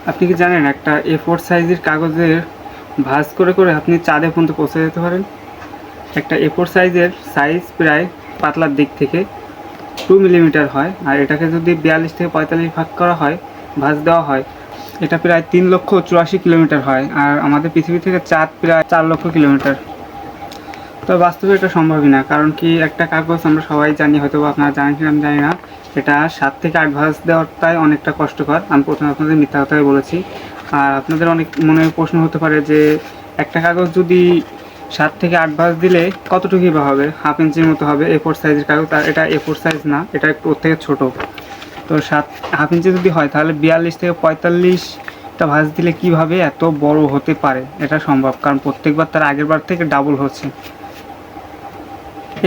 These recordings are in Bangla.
আপনি কি জানেন একটা A4 সাইজের কাগজের ভাঁজ করে করে আপনি চাঁদে পর্যন্ত পৌঁছে যেতে পারেন? একটা A4 সাইজের সাইজ প্রায় পাতলার দিক থেকে 2 মিলিমিটার হয়, আর এটাকে যদি 42 থেকে 45 ভাগ করা হয়, ভাঁজ দেওয়া হয়, এটা প্রায় 3,84,000 কিলোমিটার হয়। আর আমাদের পৃথিবী থেকে চাঁদ প্রায় 4 লক্ষ কিলোমিটার। তো বাস্তবে এটা সম্ভবই না, কারণ কি একটা কাগজ আমরা সবাই জানি, হয়তো আপনারা জানেন কিনা আমি জানি না, এটা 7 থেকে 8 ভাঁজ দেওয়াটাই অনেকটা কষ্টকর। আমি প্রথমে আপনাদের মিথ্যা কথাই বলেছি। আর আপনাদের অনেক মনে প্রশ্ন হতে পারে যে একটা কাগজ যদি 7 থেকে 8 ভাঁজ দিলে কতটুকুই বা হবে? হাফ ইঞ্চির মতো হবে A4 সাইজের কাগজ। আর এটা A4 সাইজ না, এটা একটু ওর থেকে ছোটো। তো হাফ ইঞ্চি যদি হয় তাহলে 42 থেকে 45টা ভাঁজ দিলে কীভাবে এত বড় হতে পারে? এটা সম্ভব, কারণ প্রত্যেকবার তার আগের বার থেকে ডাবল হচ্ছে।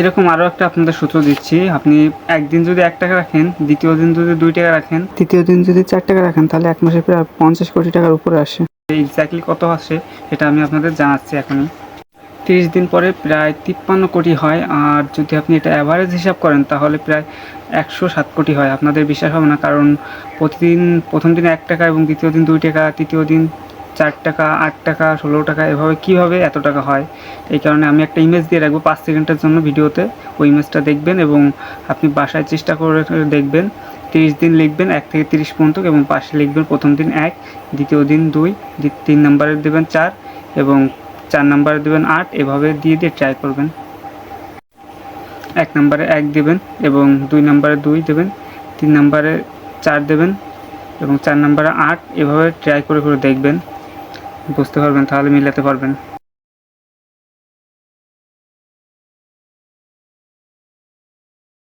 এরকম আরও একটা আপনাদের সূত্র দিচ্ছি। আপনি একদিন যদি 1 টাকা রাখেন, দ্বিতীয় দিন যদি 2 টাকা রাখেন, তৃতীয় দিন যদি 4 টাকা রাখেন, তাহলে এক মাসে প্রায় 50 কোটি টাকার উপরে আসে। এক্স্যাক্টলি কত আসে এটা আমি আপনাদের জানাচ্ছি এখনই। 30 দিন পরে প্রায় 53 কোটি হয়। আর যদি আপনি এটা অ্যাভারেজ হিসাব করেন তাহলে প্রায় 107 কোটি হয়। আপনাদের বিশ্বাস হবে না, কারণ প্রতিদিন প্রথম দিন 1 টাকা এবং দ্বিতীয় দিন 2 টাকা, তৃতীয় দিন 4 টাকা, 8 টাকা, 16 টাকা, এভাবে কীভাবে এত টাকা হয়? এই কারণে আমি একটা ইমেজ দিয়ে রাখবো 5 সেকেন্ডের জন্য ভিডিওতে। ওই ইমেজটা দেখবেন এবং আপনি বাসায় চেষ্টা করে দেখবেন। 30 দিন লিখবেন 1 থেকে 30 পর্যন্ত, এবং পাশে লিখবেন প্রথম দিন 1, দ্বিতীয় দিন 2, 3 নম্বরে দেবেন 4, এবং 4 নম্বরে দেবেন 8। এভাবে দিয়ে দিয়ে ট্রাই করবেন। 1 নম্বরে 1 দেবেন, এবং 2 নম্বরে 2 দেবেন, 3 নম্বরে 4 দেবেন, এবং 4 নম্বরে 8। এভাবে ট্রাই করে করে দেখবেন, বুঝতে পারবেন, তাহলে মিলাতে পারবেন।